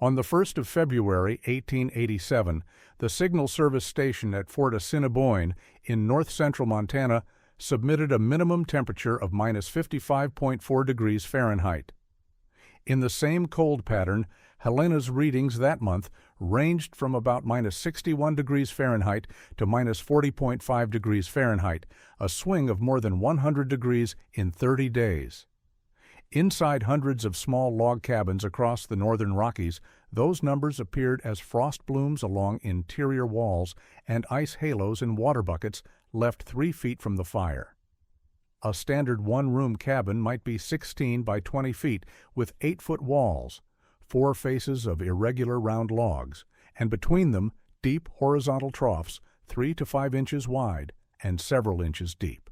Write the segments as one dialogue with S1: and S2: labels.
S1: On the 1st of February, 1887, the Signal Service Station at Fort Assiniboine in north-central Montana submitted a minimum temperature of minus 55.4 degrees Fahrenheit. In the same cold pattern, Helena's readings that month ranged from about minus 61 degrees Fahrenheit to minus 40.5 degrees Fahrenheit, a swing of more than 100 degrees in 30 days. Inside hundreds of small log cabins across the northern Rockies, those numbers appeared as frost blooms along interior walls and ice halos in water buckets left 3 feet from the fire. A standard one-room cabin might be 16 by 20 feet with 8-foot walls, 4 faces of irregular round logs, and between them deep horizontal troughs 3 to 5 inches wide and several inches deep.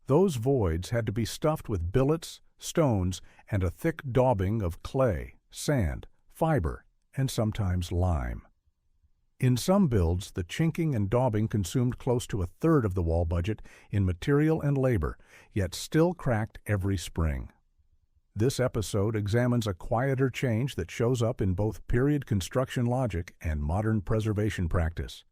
S1: Those voids had to be stuffed with billets, stones, and a thick daubing of clay, sand, fiber, and sometimes lime. In some builds, the chinking and daubing consumed close to 1/3 of the wall budget in material and labor, yet still cracked every spring. This episode examines a quieter change that shows up in both period construction logic and modern preservation practice.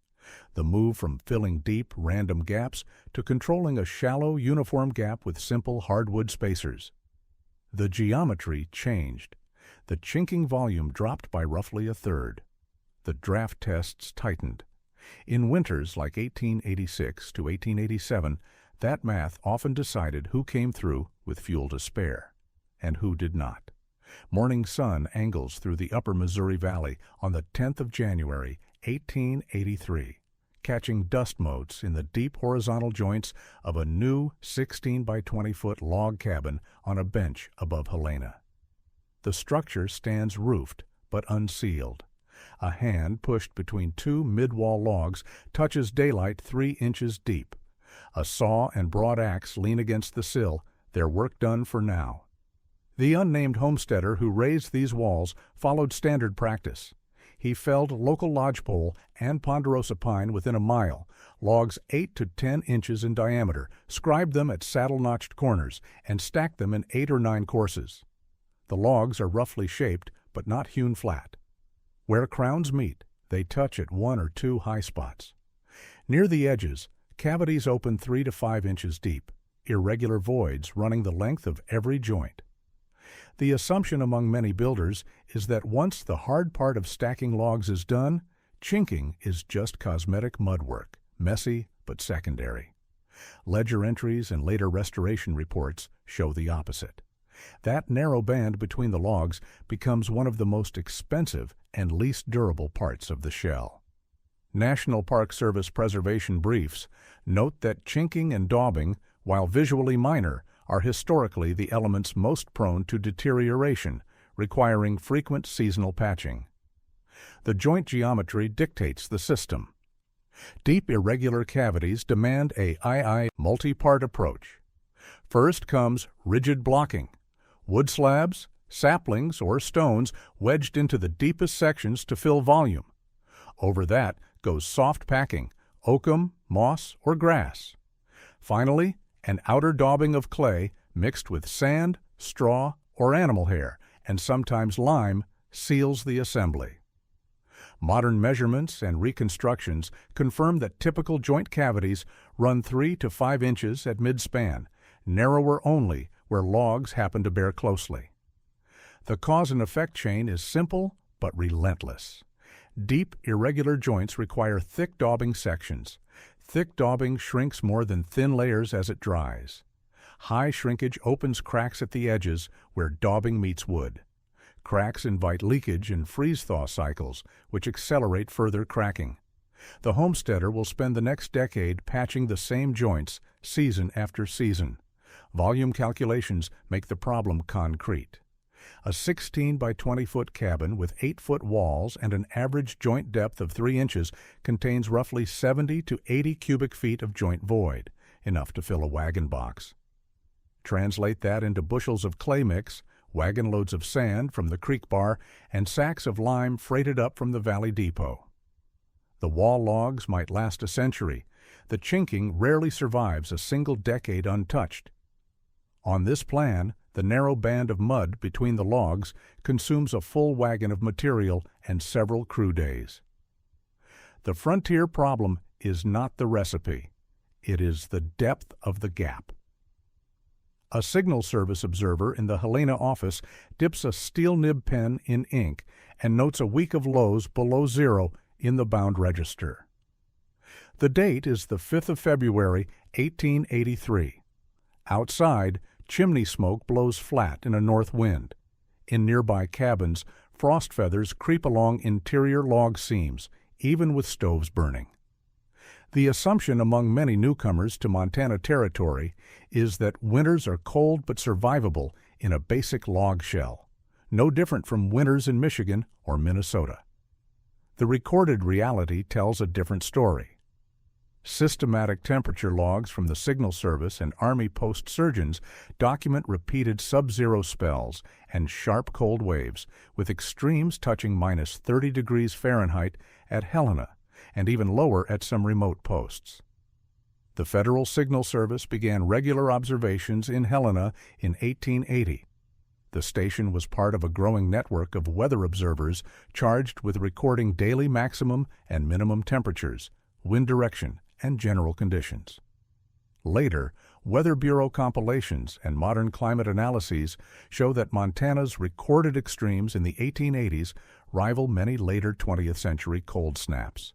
S1: The move from filling deep, random gaps to controlling a shallow, uniform gap with simple hardwood spacers. The geometry changed. The chinking volume dropped by roughly 1/3. The draft tests tightened. In winters like 1886 to 1887, that math often decided who came through with fuel to spare and who did not. Morning sun angles through the upper Missouri Valley on the 10th of January, 1883, catching dust motes in the deep horizontal joints of a new 16 by 20-foot log cabin on a bench above Helena. The structure stands roofed but unsealed. A hand pushed between 2 mid-wall logs touches daylight 3 inches deep. A saw and broad axe lean against the sill, their work done for now. The unnamed homesteader who raised these walls followed standard practice. He felled local lodgepole and ponderosa pine within a mile, logs 8 to 10 inches in diameter, scribed them at saddle-notched corners, and stacked them in 8 or 9 courses. The logs are roughly shaped, but not hewn flat. Where crowns meet, they touch at 1 or 2 high spots. Near the edges, cavities open 3 to 5 inches deep, irregular voids running the length of every joint. The assumption among many builders is that once the hard part of stacking logs is done, chinking is just cosmetic mudwork, messy but secondary. Ledger entries and later restoration reports show the opposite. That narrow band between the logs becomes one of the most expensive and least durable parts of the shell. National Park Service preservation briefs note that chinking and daubing, while visually minor, are historically the elements most prone to deterioration, requiring frequent seasonal patching. The joint geometry dictates the system. Deep irregular cavities demand a II multi-part approach. First comes rigid blocking, wood slabs, saplings, or stones wedged into the deepest sections to fill volume. Over that goes soft packing, oakum, moss, or grass. Finally, an outer daubing of clay mixed with sand, straw, or animal hair, and sometimes lime, seals the assembly. Modern measurements and reconstructions confirm that typical joint cavities run 3 to 5 inches at mid-span, narrower only where logs happen to bear closely. The cause and effect chain is simple but relentless. Deep, irregular joints require thick daubing sections. Thick daubing shrinks more than thin layers as it dries. High shrinkage opens cracks at the edges where daubing meets wood. Cracks invite leakage and freeze-thaw cycles, which accelerate further cracking. The homesteader will spend the next decade patching the same joints season after season. Volume calculations make the problem concrete. A 16 by 20-foot cabin with 8-foot walls and an average joint depth of 3 inches contains roughly 70 to 80 cubic feet of joint void, enough to fill a wagon box. Translate that into bushels of clay mix, wagon loads of sand from the creek bar, and sacks of lime freighted up from the valley depot. The wall logs might last a century. The chinking rarely survives a single decade untouched. On this plan, The narrow band of mud between the logs consumes a full wagon of material and several crew days. The frontier problem is not the recipe. It is the depth of the gap. A Signal Service observer in the Helena office dips a steel nib pen in ink and notes a week of lows below zero in the bound register. The date is the 5th of February, 1883. Outside, chimney smoke blows flat in a north wind. In nearby cabins, frost feathers creep along interior log seams, even with stoves burning. The assumption among many newcomers to Montana Territory is that winters are cold but survivable in a basic log shell, no different from winters in Michigan or Minnesota. The recorded reality tells a different story. Systematic temperature logs from the Signal Service and Army post surgeons document repeated sub-zero spells and sharp cold waves, with extremes touching minus 30 degrees Fahrenheit at Helena and even lower at some remote posts. The Federal Signal Service began regular observations in Helena in 1880. The station was part of a growing network of weather observers charged with recording daily maximum and minimum temperatures, wind direction, and general conditions. Later, Weather Bureau compilations and modern climate analyses show that Montana's recorded extremes in the 1880s rival many later 20th century cold snaps.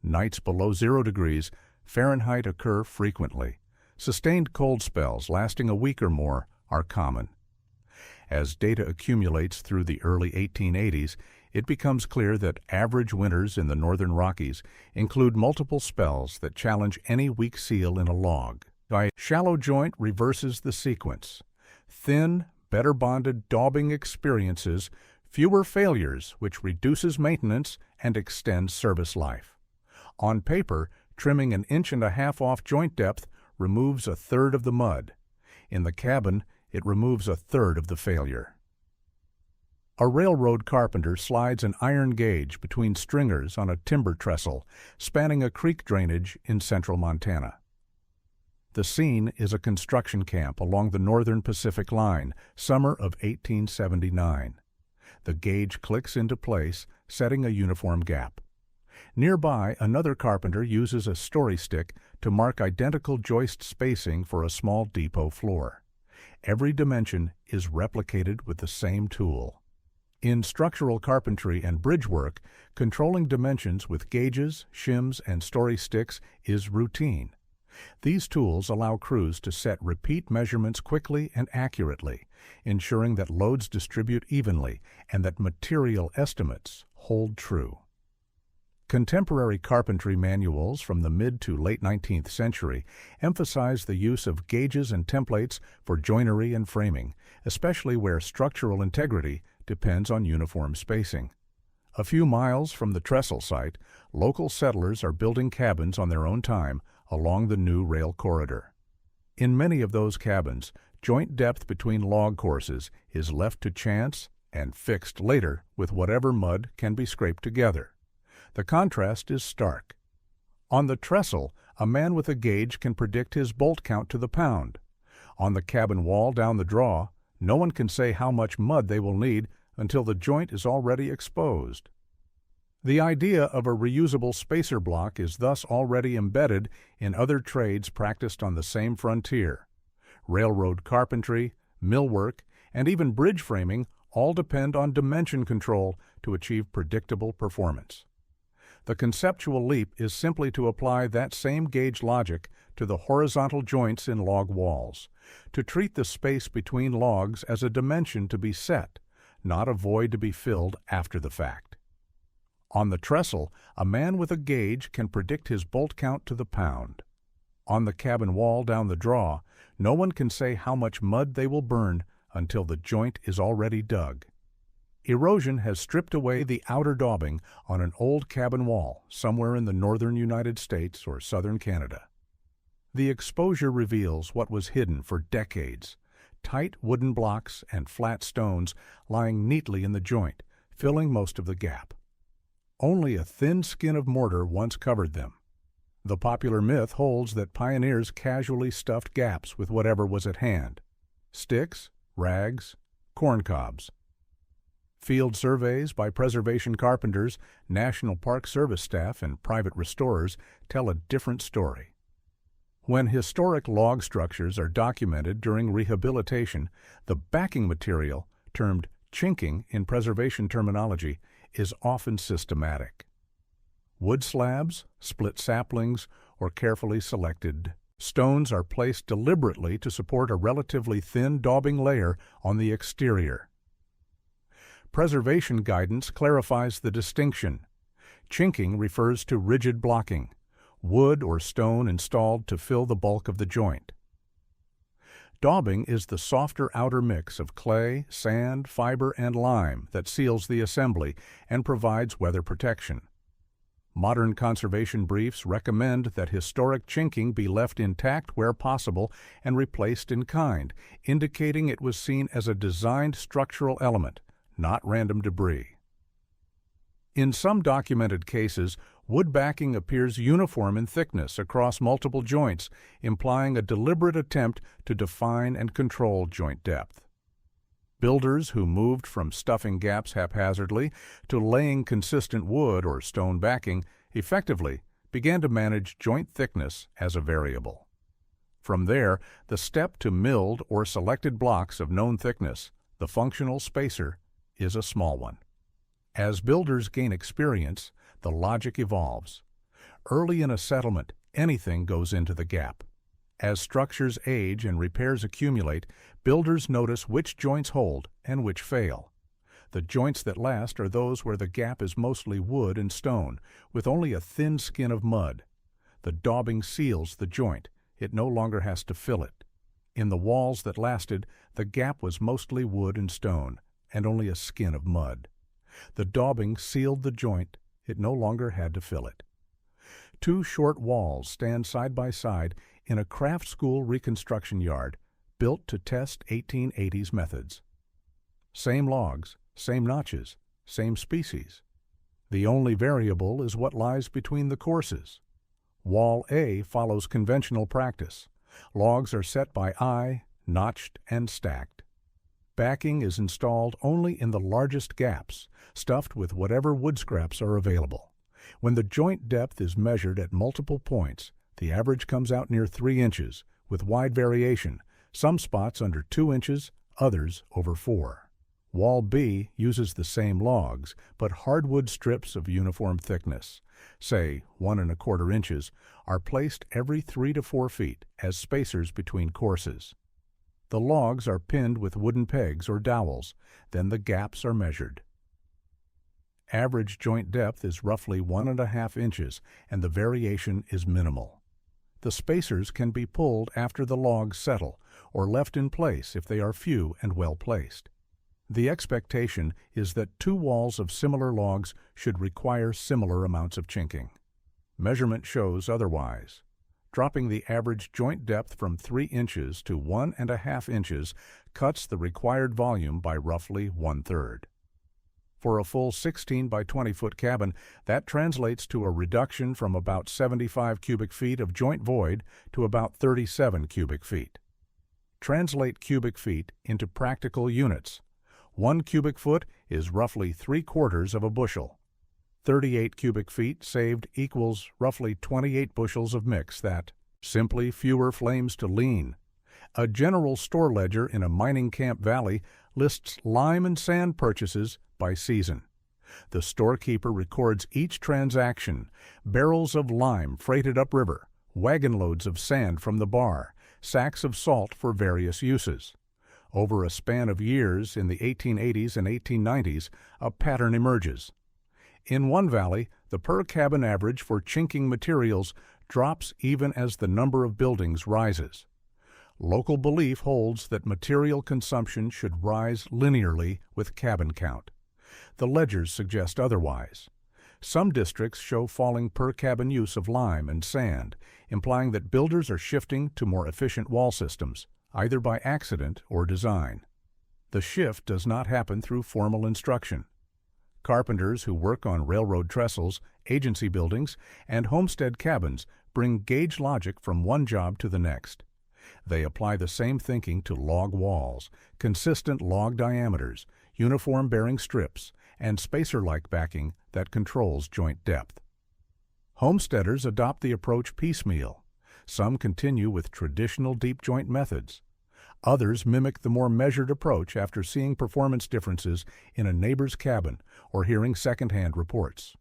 S1: Nights below 0 degrees Fahrenheit occur frequently. Sustained cold spells lasting a week or more are common. As data accumulates through the early 1880s, it becomes clear that average winters in the northern Rockies include multiple spells that challenge any weak seal in a log. A shallow joint reverses the sequence. Thin, better bonded daubing experiences fewer failures, which reduces maintenance and extends service life. On paper, trimming an 1.5 inches off joint depth removes a third of the mud. In the cabin, it removes a third of the failure. A railroad carpenter slides an iron gauge between stringers on a timber trestle spanning a creek drainage in central Montana. The scene is a construction camp along the northern Pacific Line, summer of 1879. The gauge clicks into place, setting a uniform gap. Nearby, another carpenter uses a story stick to mark identical joist spacing for a small depot floor. Every dimension is replicated with the same tool. In structural carpentry and bridge work, controlling dimensions with gauges, shims, and story sticks is routine. These tools allow crews to set repeat measurements quickly and accurately, ensuring that loads distribute evenly and that material estimates hold true. Contemporary carpentry manuals from the mid to late 19th century emphasize the use of gauges and templates for joinery and framing, especially where structural integrity depends on uniform spacing. A few miles from the trestle site, local settlers are building cabins on their own time along the new rail corridor. In many of those cabins, joint depth between log courses is left to chance and fixed later with whatever mud can be scraped together. The contrast is stark. On the trestle, a man with a gauge can predict his bolt count to the pound. On the cabin wall down the draw, no one can say how much mud they will need until the joint is already exposed. The idea of a reusable spacer block is thus already embedded in other trades practiced on the same frontier. Railroad carpentry, millwork, and even bridge framing all depend on dimension control to achieve predictable performance. The conceptual leap is simply to apply that same gauge logic to the horizontal joints in log walls, to treat the space between logs as a dimension to be set, not a void to be filled after the fact. On the trestle, a man with a gauge can predict his bolt count to the pound. On the cabin wall down the draw, no one can say how much mud they will burn until the joint is already dug. Erosion has stripped away the outer daubing on an old cabin wall somewhere in the northern United States or southern Canada. The exposure reveals what was hidden for decades: tight wooden blocks and flat stones lying neatly in the joint, filling most of the gap. Only a thin skin of mortar once covered them. The popular myth holds that pioneers casually stuffed gaps with whatever was at hand: sticks, rags, corn cobs. Field surveys by preservation carpenters, National Park Service staff, and private restorers tell a different story. When historic log structures are documented during rehabilitation, the backing material, termed chinking in preservation terminology, is often systematic. Wood slabs, split saplings, or carefully selected stones are placed deliberately to support a relatively thin daubing layer on the exterior. Preservation guidance clarifies the distinction. Chinking refers to rigid blocking, wood or stone installed to fill the bulk of the joint. Daubing is the softer outer mix of clay, sand, fiber, and lime that seals the assembly and provides weather protection. Modern conservation briefs recommend that historic chinking be left intact where possible and replaced in kind, indicating it was seen as a designed structural element, not random debris. In some documented cases, wood backing appears uniform in thickness across multiple joints, implying a deliberate attempt to define and control joint depth. Builders who moved from stuffing gaps haphazardly to laying consistent wood or stone backing effectively began to manage joint thickness as a variable. From there, the step to milled or selected blocks of known thickness, the functional spacer, is a small one. As builders gain experience, the logic evolves. Early in a settlement, anything goes into the gap. As structures age and repairs accumulate, builders notice which joints hold and which fail. The joints that last are those where the gap is mostly wood and stone, with only a thin skin of mud. The daubing seals the joint. It no longer has to fill it. In the walls that lasted, the gap was mostly wood and stone, and only a skin of mud. The daubing sealed the joint. It no longer had to fill it. Two short walls stand side by side in a craft school reconstruction yard built to test 1880s methods. Same logs, same notches, same species. The only variable is what lies between the courses. Wall A follows conventional practice. Logs are set by eye, notched, and stacked. Backing is installed only in the largest gaps, stuffed with whatever wood scraps are available. When the joint depth is measured at multiple points, the average comes out near 3 inches, with wide variation, some spots under 2 inches, others over 4. Wall B uses the same logs, but hardwood strips of uniform thickness, say 1 1/4 inches, are placed every 3 to 4 feet as spacers between courses. The logs are pinned with wooden pegs or dowels, then the gaps are measured. Average joint depth is roughly 1 1/2 inches, and the variation is minimal. The spacers can be pulled after the logs settle, or left in place if they are few and well placed. The expectation is that 2 walls of similar logs should require similar amounts of chinking. Measurement shows otherwise. Dropping the average joint depth from 3 inches to 1 1/2 inches cuts the required volume by roughly 1/3. For a full 16 by 20 foot cabin, that translates to a reduction from about 75 cubic feet of joint void to about 37 cubic feet. Translate cubic feet into practical units. 1 cubic foot is roughly 3/4 of a bushel. 38 cubic feet saved equals roughly 28 bushels of mix that, simply fewer flames to lean. A general store ledger in a mining camp valley lists lime and sand purchases by season. The storekeeper records each transaction: barrels of lime freighted upriver, wagon loads of sand from the bar, sacks of salt for various uses. Over a span of years in the 1880s and 1890s, a pattern emerges. In one valley, the per-cabin average for chinking materials drops even as the number of buildings rises. Local belief holds that material consumption should rise linearly with cabin count. The ledgers suggest otherwise. Some districts show falling per-cabin use of lime and sand, implying that builders are shifting to more efficient wall systems, either by accident or design. The shift does not happen through formal instruction. Carpenters who work on railroad trestles, agency buildings, and homestead cabins bring gauge logic from one job to the next. They apply the same thinking to log walls, consistent log diameters, uniform bearing strips, and spacer-like backing that controls joint depth. Homesteaders adopt the approach piecemeal. Some continue with traditional deep joint methods. Others mimic the more measured approach after seeing performance differences in a neighbor's cabin or hearing second-hand reports.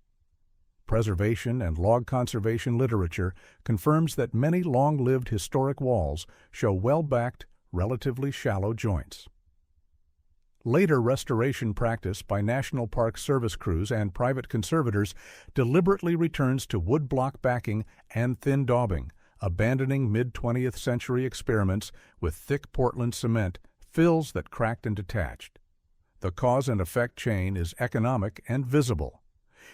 S1: Preservation and log conservation literature confirms that many long-lived historic walls show well-backed, relatively shallow joints. Later restoration practice by National Park Service crews and private conservators deliberately returns to wood block backing and thin daubing, abandoning mid-20th century experiments with thick Portland cement, fills that cracked and detached. The cause and effect chain is economic and visible.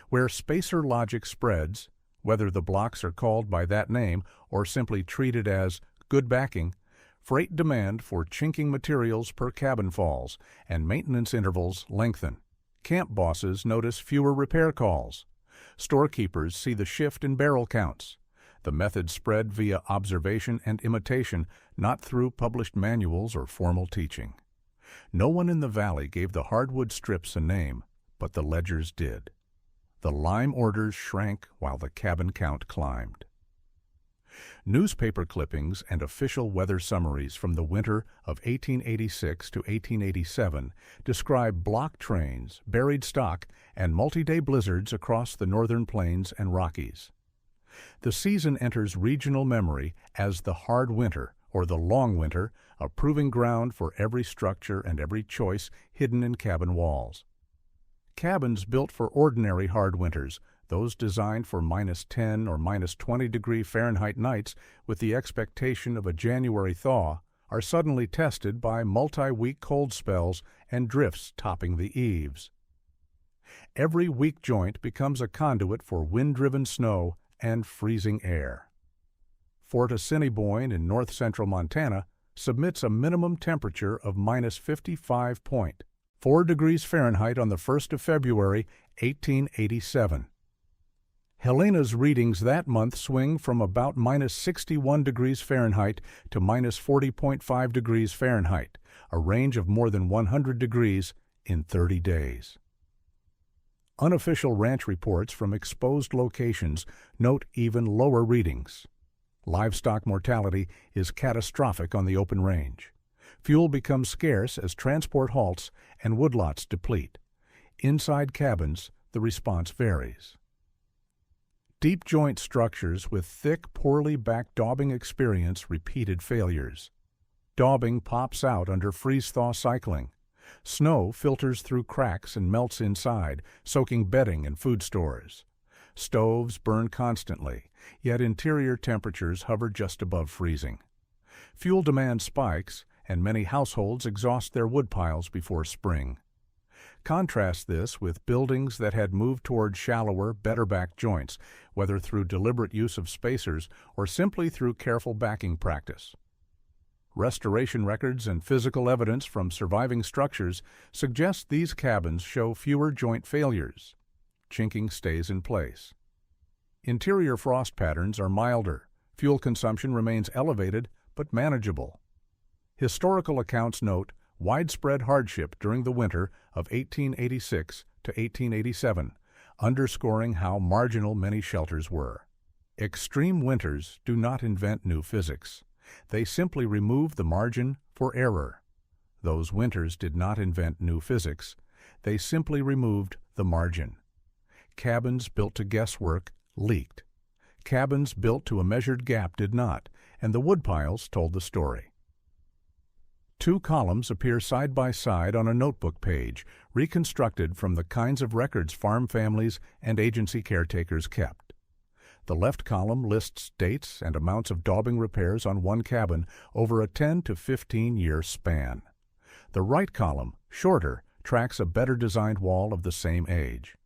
S1: Where spacer logic spreads, whether the blocks are called by that name or simply treated as good backing, freight demand for chinking materials per cabin falls, and maintenance intervals lengthen. Camp bosses notice fewer repair calls. Storekeepers see the shift in barrel counts. The method spread via observation and imitation, not through published manuals or formal teaching. No one in the valley gave the hardwood strips a name, but the ledgers did. The lime orders shrank while the cabin count climbed. Newspaper clippings and official weather summaries from the winter of 1886 to 1887 describe block trains, buried stock, and multi-day blizzards across the northern plains and Rockies. The season enters regional memory as the hard winter, or the long winter, a proving ground for every structure and every choice hidden in cabin walls. Cabins built for ordinary hard winters, those designed for -10 or -20 Fahrenheit nights with the expectation of a January thaw, are suddenly tested by multi-week cold spells and drifts topping the eaves. Every weak joint becomes a conduit for wind-driven snow and freezing air. Fort Assiniboine in north-central Montana submits a minimum temperature of -55.4 degrees Fahrenheit on the 1st of February, 1887. Helena's readings that month swing from about -61 degrees Fahrenheit to -40.5 degrees Fahrenheit, a range of more than 100 degrees in 30 days. Unofficial ranch reports from exposed locations note even lower readings. Livestock mortality is catastrophic on the open range. Fuel becomes scarce as transport halts and woodlots deplete. Inside cabins, the response varies. Deep joint structures with thick, poorly backed daubing experience repeated failures. Daubing pops out under freeze-thaw cycling. Snow filters through cracks and melts inside, soaking bedding and food stores. Stoves burn constantly, yet interior temperatures hover just above freezing. Fuel demand spikes, and many households exhaust their wood piles before spring. Contrast this with buildings that had moved toward shallower, better-backed joints, whether through deliberate use of spacers or simply through careful backing practice. Restoration records and physical evidence from surviving structures suggest these cabins show fewer joint failures. Chinking stays in place. Interior frost patterns are milder. Fuel consumption remains elevated but manageable. Historical accounts note widespread hardship during the winter of 1886 to 1887, underscoring how marginal many shelters were. Extreme winters do not invent new physics. They simply remove the margin for error. Those winters did not invent new physics. They simply removed the margin. Cabins built to guesswork leaked. Cabins built to a measured gap did not, and the woodpiles told the story. Two columns appear side by side on a notebook page, reconstructed from the kinds of records farm families and agency caretakers kept. The left column lists dates and amounts of daubing repairs on one cabin over a 10 to 15-year span. The right column, shorter, tracks a better-designed wall of the same age.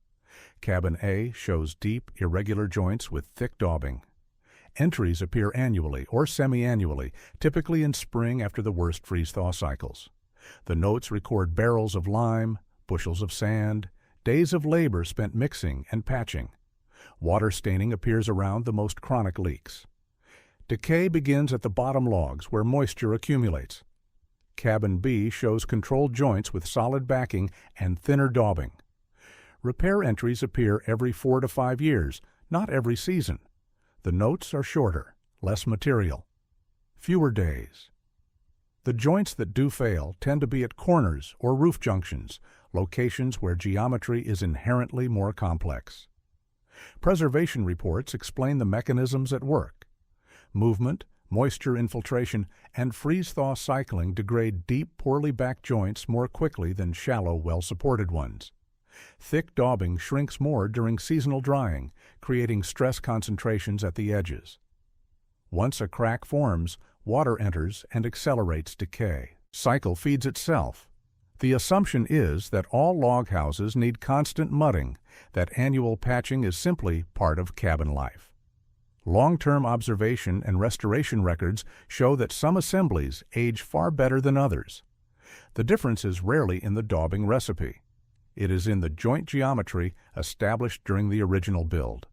S1: Cabin A shows deep, irregular joints with thick daubing. Entries appear annually or semi-annually, typically in spring after the worst freeze-thaw cycles. The notes record barrels of lime, bushels of sand, days of labor spent mixing and patching. Water staining appears around the most chronic leaks. Decay begins at the bottom logs where moisture accumulates. Cabin B shows controlled joints with solid backing and thinner daubing. Repair entries appear every 4 to 5 years, not every season. The notes are shorter, less material, fewer days. The joints that do fail tend to be at corners or roof junctions, locations where geometry is inherently more complex. Preservation reports explain the mechanisms at work. Movement, moisture infiltration, and freeze-thaw cycling degrade deep, poorly backed joints more quickly than shallow, well-supported ones. Thick daubing shrinks more during seasonal drying, creating stress concentrations at the edges. Once a crack forms, water enters and accelerates decay. Cycle feeds itself. The assumption is that all log houses need constant mudding, that annual patching is simply part of cabin life. Long-term observation and restoration records show that some assemblies age far better than others. The difference is rarely in the daubing recipe. It is in the joint geometry established during the original build.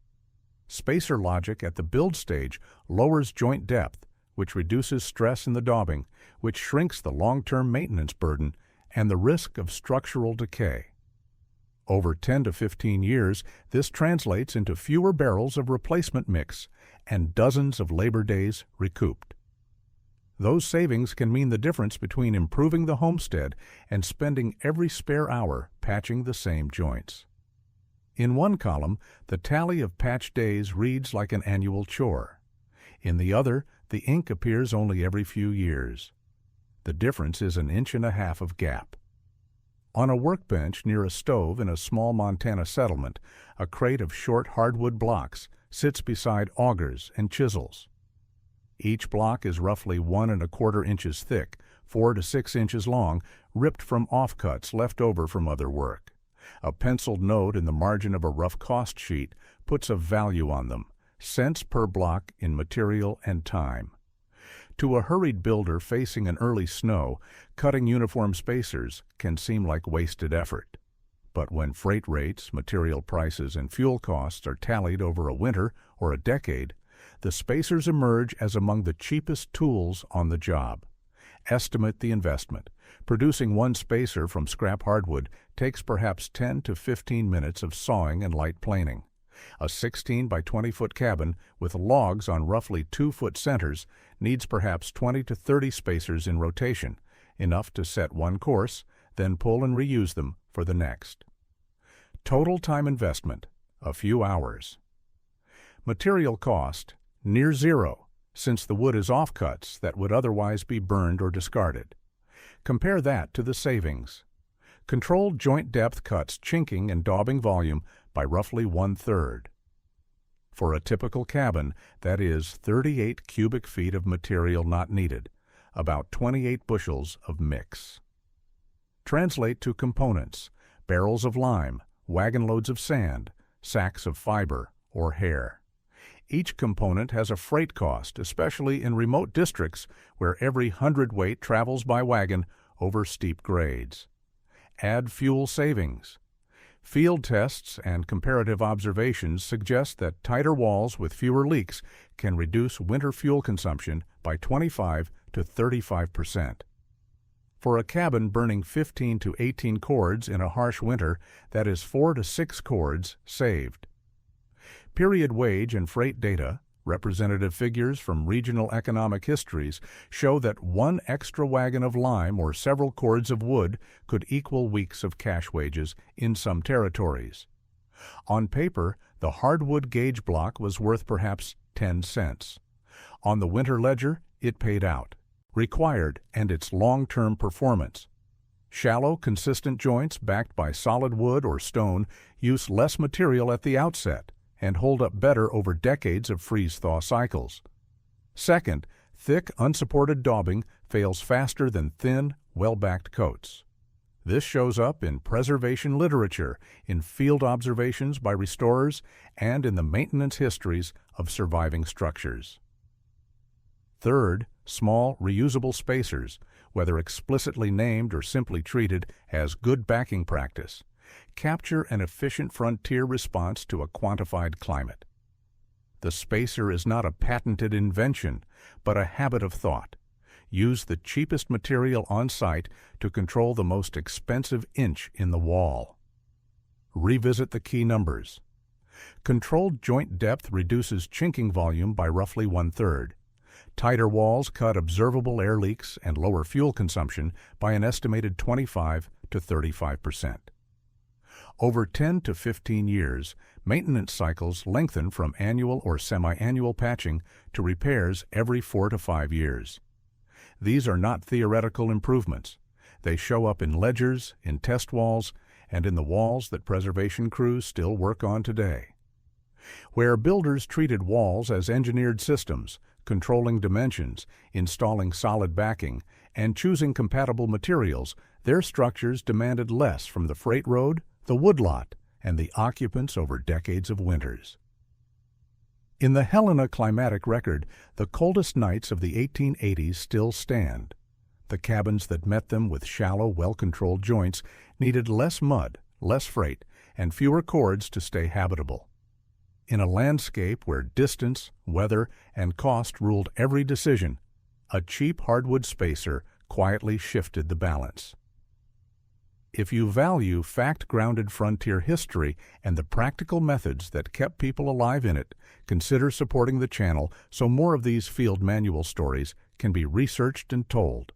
S1: Spacer logic at the build stage lowers joint depth, which reduces stress in the daubing, which shrinks the long-term maintenance burden and the risk of structural decay. Over 10 to 15 years, this translates into fewer barrels of replacement mix and dozens of labor days recouped. Those savings can mean the difference between improving the homestead and spending every spare hour patching the same joints. In one column, the tally of patch days reads like an annual chore. In the other, the ink appears only every few years. The difference is 1.5 inches of gap. On a workbench near a stove in a small Montana settlement, a crate of short hardwood blocks sits beside augers and chisels. Each block is roughly 1¼ inches thick, 4 to 6 inches long, ripped from offcuts left over from other work. A penciled note in the margin of a rough cost sheet puts a value on them, cents per block in material and time. To a hurried builder facing an early snow, cutting uniform spacers can seem like wasted effort. But when freight rates, material prices, and fuel costs are tallied over a winter or a decade, the spacers emerge as among the cheapest tools on the job. Estimate the investment. Producing one spacer from scrap hardwood takes perhaps 10 to 15 minutes of sawing and light planing. A 16 by 20 foot cabin with logs on roughly 2-foot centers needs perhaps 20 to 30 spacers in rotation, enough to set one course, then pull and reuse them for the next. Total time investment, a few hours. Material cost, near zero, since the wood is offcuts that would otherwise be burned or discarded. Compare that to the savings. Controlled joint depth cuts chinking and daubing volume by roughly 1/3. For a typical cabin, that is 38 cubic feet of material not needed, about 28 bushels of mix. Translate to components: barrels of lime, wagon loads of sand, sacks of fiber or hair. Each component has a freight cost, especially in remote districts where every hundredweight travels by wagon over steep grades. Add fuel savings. Field tests and comparative observations suggest that tighter walls with fewer leaks can reduce winter fuel consumption by 25 to 35%. For a cabin burning 15 to 18 cords in a harsh winter, that is 4 to 6 cords saved. Period wage and freight data, representative figures from regional economic histories, show that one extra wagon of lime or several cords of wood could equal weeks of cash wages in some territories. On paper, the hardwood gauge block was worth perhaps 10 cents. On the winter ledger, it paid out. Required and its long-term performance. Shallow, consistent joints backed by solid wood or stone use less material at the outset and hold up better over decades of freeze-thaw cycles. Second, thick, unsupported daubing fails faster than thin, well-backed coats. This shows up in preservation literature, in field observations by restorers, and in the maintenance histories of surviving structures. Third, small, reusable spacers, whether explicitly named or simply treated as good backing practice, capture an efficient frontier response to a quantified climate. The spacer is not a patented invention, but a habit of thought. Use the cheapest material on site to control the most expensive inch in the wall. Revisit the key numbers. Controlled joint depth reduces chinking volume by roughly 1/3. Tighter walls cut observable air leaks and lower fuel consumption by an estimated 25 to 35%. Over 10 to 15 years, maintenance cycles lengthen from annual or semi-annual patching to repairs every 4 to 5 years. These are not theoretical improvements. They show up in ledgers, in test walls, and in the walls that preservation crews still work on today. Where builders treated walls as engineered systems, controlling dimensions, installing solid backing, and choosing compatible materials, their structures demanded less from the freight road, the woodlot, and the occupants over decades of winters. In the Helena climatic record, the coldest nights of the 1880s still stand. The cabins that met them with shallow, well-controlled joints needed less mud, less freight, and fewer cords to stay habitable. In a landscape where distance, weather, and cost ruled every decision, a cheap hardwood spacer quietly shifted the balance. If you value fact-grounded frontier history and the practical methods that kept people alive in it, consider supporting the channel so more of these field manual stories can be researched and told.